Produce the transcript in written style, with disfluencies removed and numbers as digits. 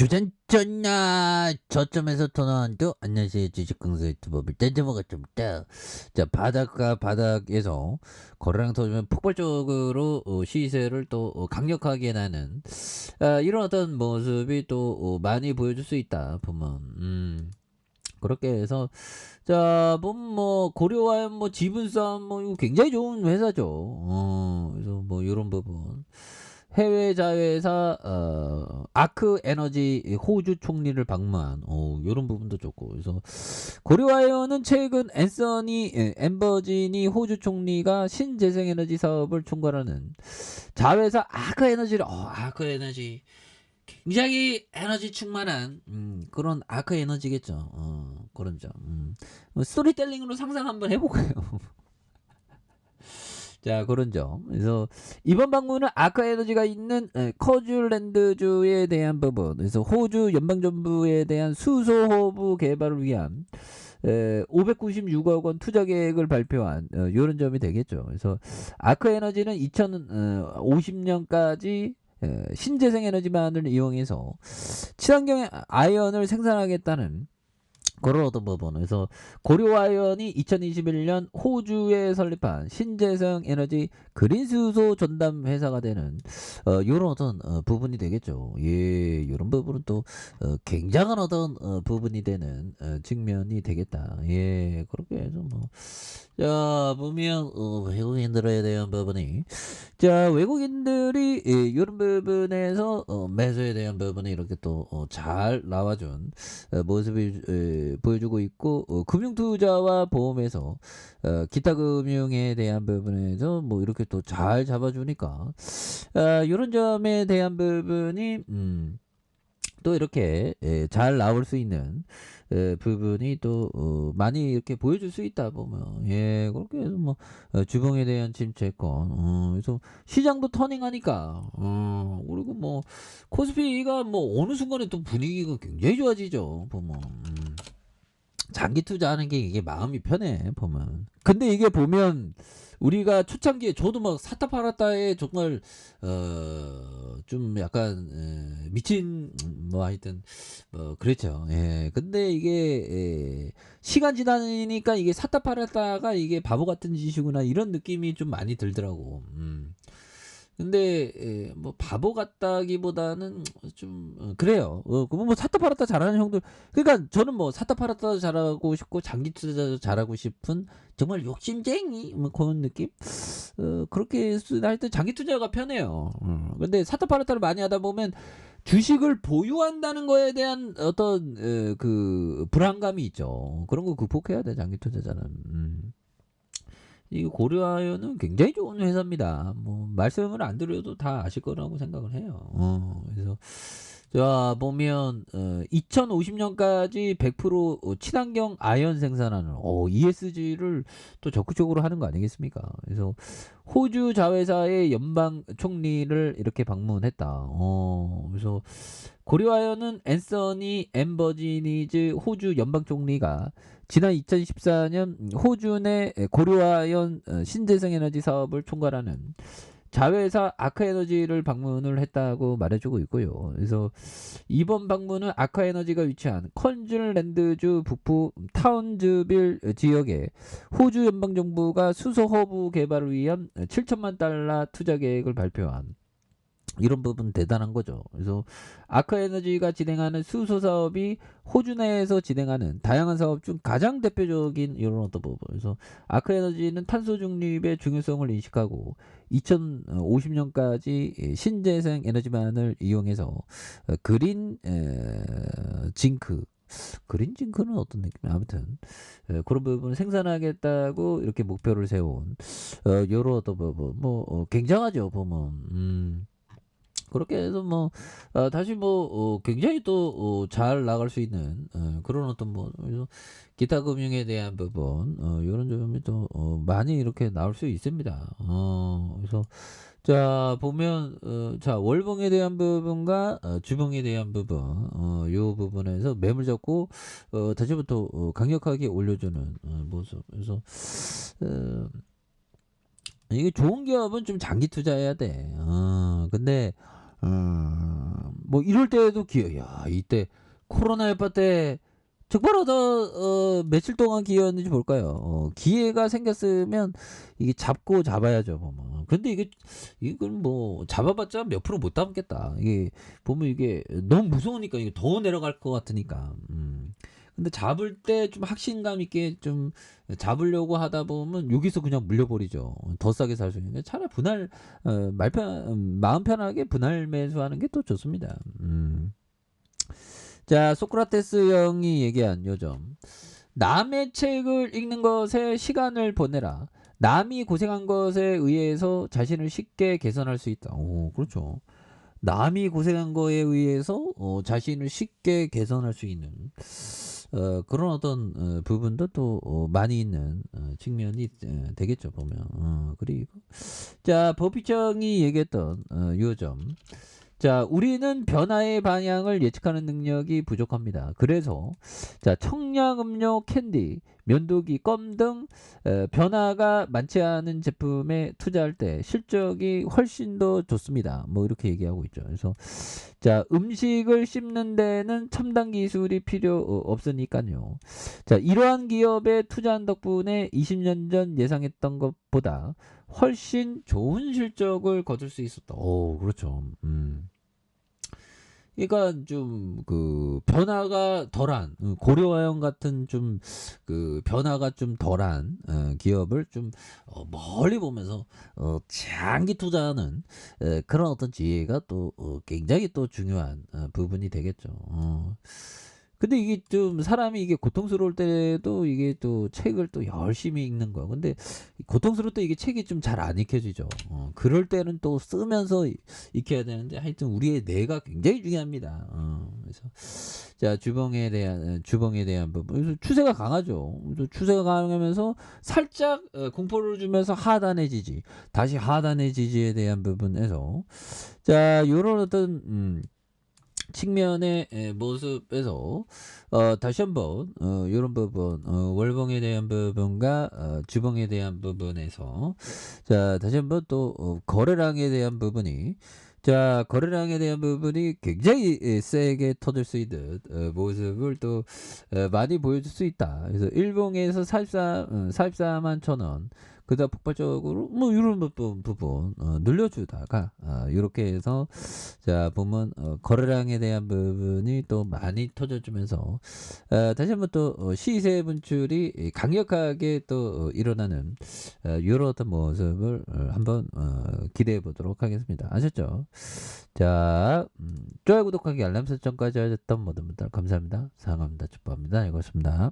주전전나 저점에서 토론도 안녕하세요. 주식강사 유튜버 밀단점어가 좀 있다. 자, 바닥과 바닥에서 거래량 터지면 폭발적으로 시세를 또 강력하게 나는 이런 어떤 모습이 또 많이 보여줄 수 있다 보면 그렇게 해서 자 보면 고려와연 지분싸움 이거 굉장히 좋은 회사죠. 그래서 이런 부분 해외 자회사 아크 에너지 호주 총리를 방문한 이런 부분도 좋고, 그래서 고려와이어는 최근 엠버지니 호주 총리가 신재생에너지 사업을 총괄하는 자회사 아크 에너지를 아크 에너지 굉장히 에너지 충만한 그런 아크 에너지겠죠. 그런 점. 스토리텔링으로 상상 한번 해볼까요? 자, 그런 점. 그래서 이번 방문은 아크에너지가 있는 커즐랜드주에 대한 부분, 그래서 호주 연방정부에 대한 수소호부 개발을 위한 596억 원 투자 계획을 발표한 이런 점이 되겠죠. 그래서 아크에너지는 2050년까지 신재생 에너지만을 이용해서 친환경 아이언을 생산하겠다는 그런 어떤 부분. 그래서 고려아이언이 2021년 호주에 설립한 신재생 에너지 그린 수소 전담 회사가 되는 이런 어떤 부분이 되겠죠. 예, 이런 부분은 또 굉장한 어떤 부분이 되는 측면이 되겠다. 예, 그렇게 해서 자 보면 외국인들에 대한 부분이, 자 외국인들이 이런 부분에서 매수에 대한 부분이 이렇게 또 잘 나와준 모습을 보여주고 있고, 금융투자와 보험에서 기타 금융에 대한 부분에서 이렇게 또 잘 잡아주니까 이런 점에 대한 부분이 또 이렇게 잘 나올 수 있는 부분이 또 많이 이렇게 보여줄 수 있다 보면, 예, 그렇게 해서 주봉에 대한 침체권, 그래서 시장도 터닝하니까, 그리고 코스피가 어느 순간에 또 분위기가 굉장히 좋아지죠 보면. 장기 투자하는 게 이게 마음이 편해 보면. 근데 이게 보면 우리가 초창기에 저도 샀다 팔았다에 정말 좀 약간 미친 하여튼 그렇죠. 예. 근데 이게 시간 지나니까 이게 샀다 팔았다가 이게 바보 같은 짓이구나 이런 느낌이 좀 많이 들더라고. 근데 바보 같다기보다는 좀 그래요. 샀다 팔았다 잘하는 형들, 그러니까 저는 샀다 팔았다 잘하고 싶고 장기 투자 잘하고 싶은 정말 욕심쟁이 그런 느낌. 그렇게 할 때 장기 투자가 편해요. 근데 샀다 팔았다를 많이 하다 보면 주식을 보유한다는 거에 대한 어떤 그 불안감이 있죠. 그런 거 극복해야 돼 장기 투자자는. 이 고려아연은 굉장히 좋은 회사입니다. 말씀을 안 드려도 다 아실 거라고 생각을 해요. 그래서 자 보면 2050년까지 100% 친환경 아연 생산하는 ESG를 또 적극적으로 하는 거 아니겠습니까? 그래서 호주 자회사의 연방 총리를 이렇게 방문했다. 그래서 고려아연은 앤서니 엠버지니즈 호주 연방 총리가 지난 2014년 호주 내 고려아연 신재생 에너지 사업을 총괄하는 자회사 아크에너지를 방문을 했다고 말해주고 있고요. 그래서 이번 방문은 아크에너지가 위치한 컨즐랜드주 북부 타운즈빌 지역에 호주 연방정부가 수소 허브 개발을 위한 7천만 달러 투자 계획을 발표한 이런 부분 대단한 거죠. 그래서 아크에너지가 진행하는 수소 사업이 호주 내에서 진행하는 다양한 사업 중 가장 대표적인 이런 어떤 부분. 그래서 아크에너지는 탄소 중립의 중요성을 인식하고 2050년까지 신재생 에너지만을 이용해서 그린 징크, 그린 징크는 어떤 느낌이야? 아무튼 그런 부분을 생산하겠다고 이렇게 목표를 세운 이런 어떤 부분 굉장하죠 보면. 그렇게 해서 다시 굉장히 또 잘 나갈 수 있는 그런 어떤 그래서 기타 금융에 대한 부분 이런 점이 또 많이 이렇게 나올 수 있습니다. 그래서 자 보면 자 월봉에 대한 부분과 주봉에 대한 부분, 요 부분에서 매물 잡고 다시부터 강력하게 올려주는 모습. 그래서 이게 좋은 기업은 좀 장기 투자해야 돼. 근데 뭐 이럴 때에도 야 이때 코로나 여파 때 정말 며칠 동안 기회였는지 볼까요? 기회가 생겼으면 이게 잡고 잡아야죠, 보면. 근데 이건 뭐 잡아봤자 몇 프로 못 담겠다. 이게 보면 이게 너무 무서우니까 이게 더 내려갈 것 같으니까. 근데 잡을 때 좀 확신감 있게 좀 잡으려고 하다 보면 여기서 그냥 물려버리죠. 더 싸게 살 수 있는 게 차라리 분할 마음 편하게 분할 매수하는 게 또 좋습니다. 자, 소크라테스 형이 얘기한 요점. 남의 책을 읽는 것에 시간을 보내라. 남이 고생한 것에 의해서 자신을 쉽게 개선할 수 있다. 오, 그렇죠. 남이 고생한 거에 의해서 자신을 쉽게 개선할 수 있는 그런 어떤 부분도 또 많이 있는 측면이 되겠죠, 보면. 그리고 자, 버피청이 얘기했던 요점. 자, 우리는 변화의 방향을 예측하는 능력이 부족합니다. 그래서 자, 청량음료, 캔디, 면도기, 껌 등 변화가 많지 않은 제품에 투자할 때 실적이 훨씬 더 좋습니다. 뭐 이렇게 얘기하고 있죠. 그래서 자, 음식을 씹는 데는 첨단 기술이 필요 없으니까요. 자, 이러한 기업에 투자한 덕분에 20년 전 예상했던 것보다 훨씬 좋은 실적을 거둘 수 있었다. 오, 그렇죠. 그러니까 좀 그 변화가 덜한 고려아연 같은 좀 그 변화가 좀 덜한 기업을 좀 멀리 보면서 장기 투자하는 그런 어떤 지혜가 또 굉장히 또 중요한 부분이 되겠죠. 근데 이게 좀 사람이 이게 고통스러울 때도 이게 또 책을 또 열심히 읽는 거야. 근데 고통스러울 때 이게 책이 좀 잘 안 읽혀지죠. 그럴 때는 또 쓰면서 익혀야 되는데 하여튼 우리의 뇌가 굉장히 중요합니다. 그래서 자, 주봉에 대한 부분. 그래서 추세가 강하죠. 그래서 추세가 강하면서 살짝 공포를 주면서 하단의 지지, 다시 하단의 지지에 대한 부분에서 자, 요런 어떤 측면의 모습에서 다시 한번 요런 부분 월봉에 대한 부분과 주봉에 대한 부분에서 자, 다시 한번 또 거래량에 대한 부분이 자, 거래량에 대한 부분이 굉장히 세게 터질 수 있는 모습을 또 많이 보여줄 수 있다. 그래서 일봉에서 44만 천원 그다음 폭발적으로 뭐 이런 부분 늘려주다가 이렇게 해서 자, 보면 거래량에 대한 부분이 또 많이 터져주면서 다시 한번 또 시세 분출이 강력하게 또 일어나는 이런 어떤 모습을 한번 기대해 보도록 하겠습니다. 아셨죠? 자, 좋아요, 구독하기, 알람 설정까지 하셨던 모든 분들 감사합니다. 사랑합니다. 축복합니다. 이것입니다.